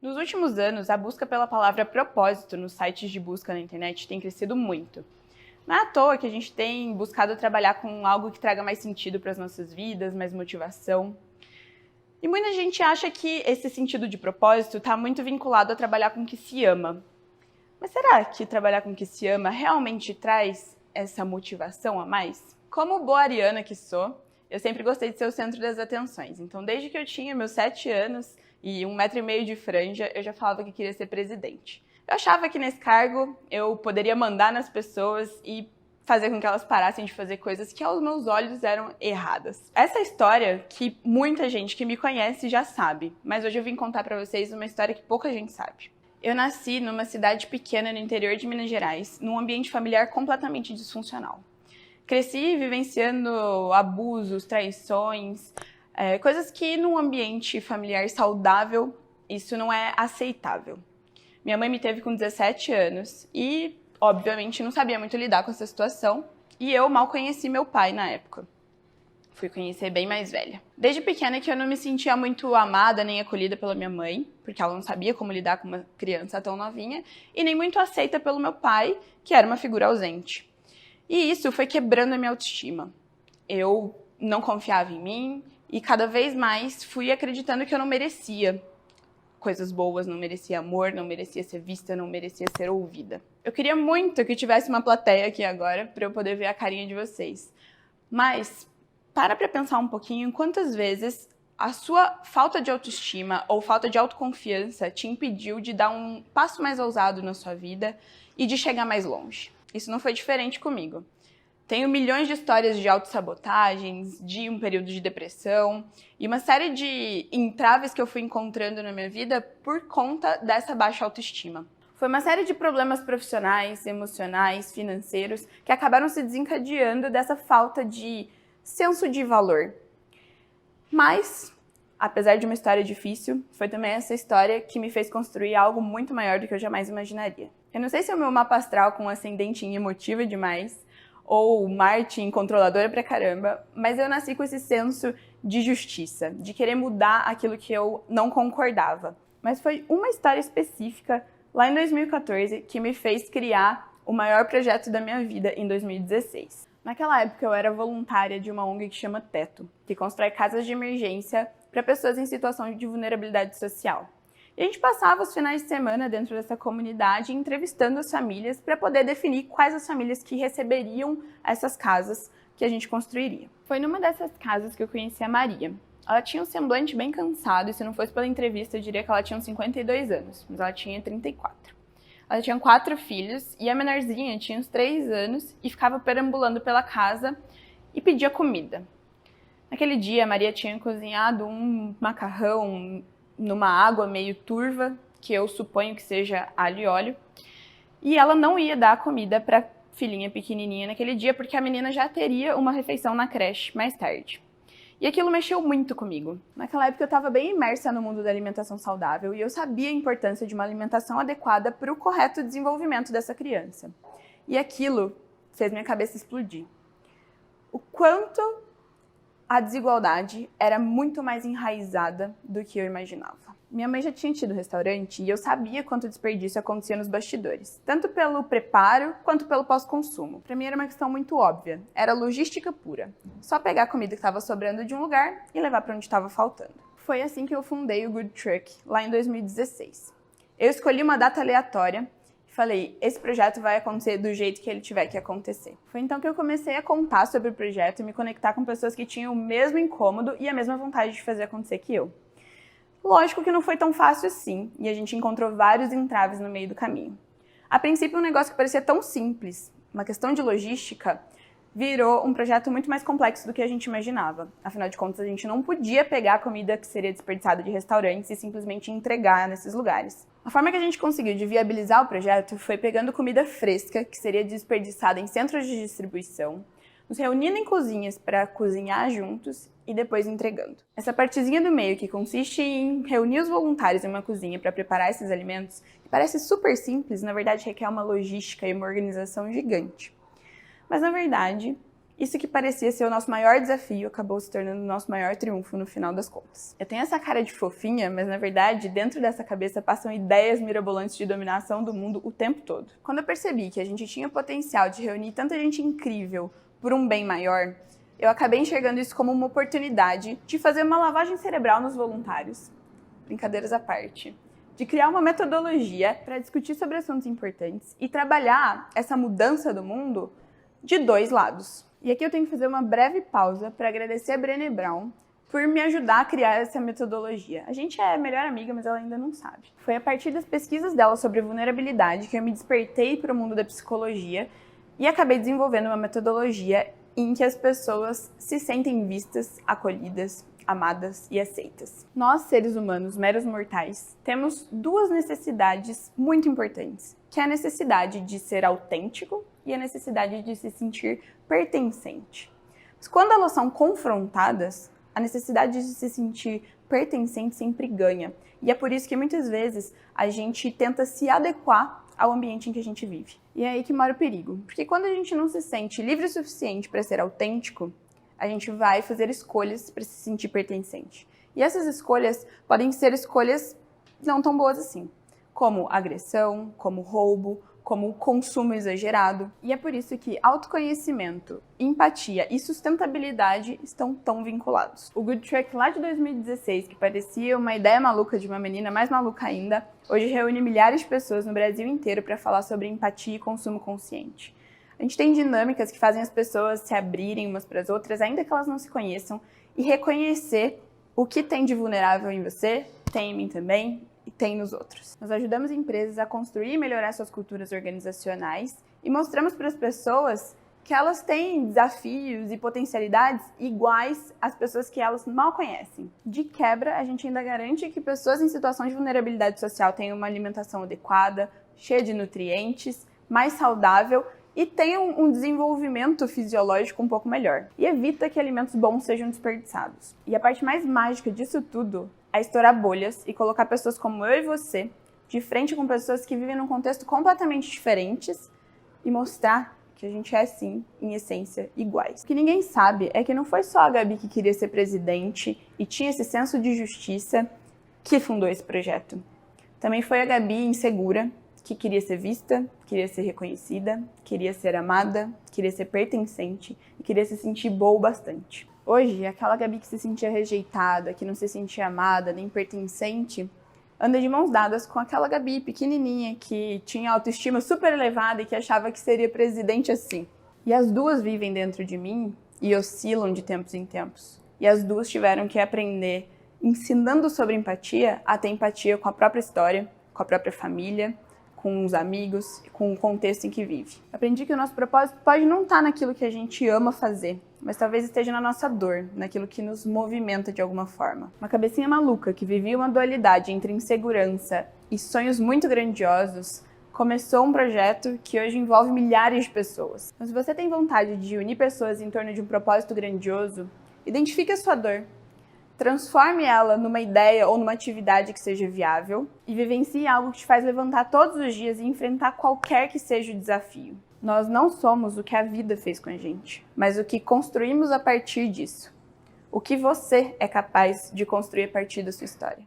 Nos últimos anos, a busca pela palavra propósito nos sites de busca na internet tem crescido muito. Não é à toa que a gente tem buscado trabalhar com algo que traga mais sentido para as nossas vidas, mais motivação. E muita gente acha que esse sentido de propósito está muito vinculado a trabalhar com o que se ama. Mas será que trabalhar com o que se ama realmente traz essa motivação a mais? Como boa ariana que sou, eu sempre gostei de ser o centro das atenções. Então, desde que eu tinha meus 7 anos e 1,5 metro de franja, eu já falava que queria ser presidente. Eu achava que nesse cargo eu poderia mandar nas pessoas e fazer com que elas parassem de fazer coisas que aos meus olhos eram erradas. Essa história que muita gente que me conhece já sabe, mas hoje eu vim contar pra vocês uma história que pouca gente sabe. Eu nasci numa cidade pequena no interior de Minas Gerais, num ambiente familiar completamente disfuncional. Cresci vivenciando abusos, traições, coisas que num ambiente familiar saudável, isso não é aceitável. Minha mãe me teve com 17 anos e, obviamente, não sabia muito lidar com essa situação. E eu mal conheci meu pai na época. Fui conhecer bem mais velha. Desde pequena que eu não me sentia muito amada nem acolhida pela minha mãe, porque ela não sabia como lidar com uma criança tão novinha, e nem muito aceita pelo meu pai, que era uma figura ausente. E isso foi quebrando a minha autoestima. Eu não confiava em mim e cada vez mais fui acreditando que eu não merecia coisas boas, não merecia amor, não merecia ser vista, não merecia ser ouvida. Eu queria muito que tivesse uma plateia aqui agora para eu poder ver a carinha de vocês. Mas para pensar um pouquinho quantas vezes a sua falta de autoestima ou falta de autoconfiança te impediu de dar um passo mais ousado na sua vida e de chegar mais longe. Isso não foi diferente comigo. Tenho milhões de histórias de autossabotagens, de um período de depressão e uma série de entraves que eu fui encontrando na minha vida por conta dessa baixa autoestima. Foi uma série de problemas profissionais, emocionais, financeiros que acabaram se desencadeando dessa falta de senso de valor. Mas, apesar de uma história difícil, foi também essa história que me fez construir algo muito maior do que eu jamais imaginaria. Eu não sei se é o meu mapa astral com ascendente em emotiva demais, ou Marte controladora pra caramba, mas eu nasci com esse senso de justiça, de querer mudar aquilo que eu não concordava. Mas foi uma história específica, lá em 2014, que me fez criar o maior projeto da minha vida em 2016. Naquela época eu era voluntária de uma ONG que chama Teto, que constrói casas de emergência para pessoas em situação de vulnerabilidade social. E a gente passava os finais de semana dentro dessa comunidade entrevistando as famílias para poder definir quais as famílias que receberiam essas casas que a gente construiria. Foi numa dessas casas que eu conheci a Maria. Ela tinha um semblante bem cansado e se não fosse pela entrevista eu diria que ela tinha uns 52 anos, mas ela tinha 34. Ela tinha 4 filhos e a menorzinha tinha uns 3 anos e ficava perambulando pela casa e pedia comida. Naquele dia a Maria tinha cozinhado um macarrão numa água meio turva, que eu suponho que seja alho e óleo, e ela não ia dar comida para a filhinha pequenininha naquele dia, porque a menina já teria uma refeição na creche mais tarde. E aquilo mexeu muito comigo. Naquela época eu estava bem imersa no mundo da alimentação saudável e eu sabia a importância de uma alimentação adequada para o correto desenvolvimento dessa criança. E aquilo fez minha cabeça explodir. O quanto a desigualdade era muito mais enraizada do que eu imaginava. Minha mãe já tinha tido restaurante e eu sabia quanto desperdício acontecia nos bastidores, tanto pelo preparo quanto pelo pós-consumo. Para mim era uma questão muito óbvia, era logística pura. Só pegar a comida que estava sobrando de um lugar e levar para onde estava faltando. Foi assim que eu fundei o Good Truck, lá em 2016. Eu escolhi uma data aleatória e falei, esse projeto vai acontecer do jeito que ele tiver que acontecer. Foi então que eu comecei a contar sobre o projeto e me conectar com pessoas que tinham o mesmo incômodo e a mesma vontade de fazer acontecer que eu. Lógico que não foi tão fácil assim, e a gente encontrou vários entraves no meio do caminho. A princípio, um negócio que parecia tão simples, uma questão de logística, virou um projeto muito mais complexo do que a gente imaginava. Afinal de contas, a gente não podia pegar a comida que seria desperdiçada de restaurantes e simplesmente entregar nesses lugares. A forma que a gente conseguiu de viabilizar o projeto foi pegando comida fresca, que seria desperdiçada em centros de distribuição, nos reunindo em cozinhas para cozinhar juntos e depois entregando. Essa partezinha do meio, que consiste em reunir os voluntários em uma cozinha para preparar esses alimentos, que parece super simples, na verdade requer uma logística e uma organização gigante. Mas na verdade, isso que parecia ser o nosso maior desafio acabou se tornando o nosso maior triunfo no final das contas. Eu tenho essa cara de fofinha, mas na verdade, dentro dessa cabeça passam ideias mirabolantes de dominação do mundo o tempo todo. Quando eu percebi que a gente tinha o potencial de reunir tanta gente incrível por um bem maior, eu acabei enxergando isso como uma oportunidade de fazer uma lavagem cerebral nos voluntários. Brincadeiras à parte. De criar uma metodologia para discutir sobre assuntos importantes e trabalhar essa mudança do mundo de dois lados. E aqui eu tenho que fazer uma breve pausa para agradecer a Brené Brown por me ajudar a criar essa metodologia. A gente é melhor amiga, mas ela ainda não sabe. Foi a partir das pesquisas dela sobre vulnerabilidade que eu me despertei para o mundo da psicologia e acabei desenvolvendo uma metodologia em que as pessoas se sentem vistas, acolhidas, amadas e aceitas. Nós, seres humanos, meros mortais, temos duas necessidades muito importantes, que é a necessidade de ser autêntico e a necessidade de se sentir pertencente. Mas quando elas são confrontadas, a necessidade de se sentir pertencente sempre ganha. E é por isso que muitas vezes a gente tenta se adequar ao ambiente em que a gente vive. E é aí que mora o perigo. Porque quando a gente não se sente livre o suficiente para ser autêntico, a gente vai fazer escolhas para se sentir pertencente. E essas escolhas podem ser escolhas não tão boas assim, como agressão, como roubo, como consumo exagerado. E é por isso que autoconhecimento, empatia e sustentabilidade estão tão vinculados. O Good Truck lá de 2016, que parecia uma ideia maluca de uma menina mais maluca ainda, hoje reúne milhares de pessoas no Brasil inteiro para falar sobre empatia e consumo consciente. A gente tem dinâmicas que fazem as pessoas se abrirem umas para as outras, ainda que elas não se conheçam, e reconhecer o que tem de vulnerável em você, tem em mim também, e tem nos outros. Nós ajudamos empresas a construir e melhorar suas culturas organizacionais e mostramos para as pessoas que elas têm desafios e potencialidades iguais às pessoas que elas mal conhecem. De quebra, a gente ainda garante que pessoas em situação de vulnerabilidade social tenham uma alimentação adequada, cheia de nutrientes, mais saudável e tenham um desenvolvimento fisiológico um pouco melhor. E evita que alimentos bons sejam desperdiçados. E a parte mais mágica disso tudo é estourar bolhas e colocar pessoas como eu e você de frente com pessoas que vivem num contexto completamente diferentes e mostrar que a gente é, sim, em essência, iguais. O que ninguém sabe é que não foi só a Gabi que queria ser presidente e tinha esse senso de justiça que fundou esse projeto. Também foi a Gabi insegura, que queria ser vista, queria ser reconhecida, queria ser amada, queria ser pertencente e queria se sentir boa bastante. Hoje, aquela Gabi que se sentia rejeitada, que não se sentia amada, nem pertencente, anda de mãos dadas com aquela Gabi pequenininha que tinha autoestima super elevada e que achava que seria presidente assim. E as duas vivem dentro de mim e oscilam de tempos em tempos. E as duas tiveram que aprender, ensinando sobre empatia, a ter empatia com a própria história, com a própria família, com os amigos, com o contexto em que vive. Aprendi que o nosso propósito pode não estar naquilo que a gente ama fazer, mas talvez esteja na nossa dor, naquilo que nos movimenta de alguma forma. Uma cabecinha maluca que vivia uma dualidade entre insegurança e sonhos muito grandiosos, começou um projeto que hoje envolve milhares de pessoas. Então, se você tem vontade de unir pessoas em torno de um propósito grandioso, identifique a sua dor, transforme ela numa ideia ou numa atividade que seja viável e vivencie algo que te faz levantar todos os dias e enfrentar qualquer que seja o desafio. Nós não somos o que a vida fez com a gente, mas o que construímos a partir disso. O que você é capaz de construir a partir da sua história.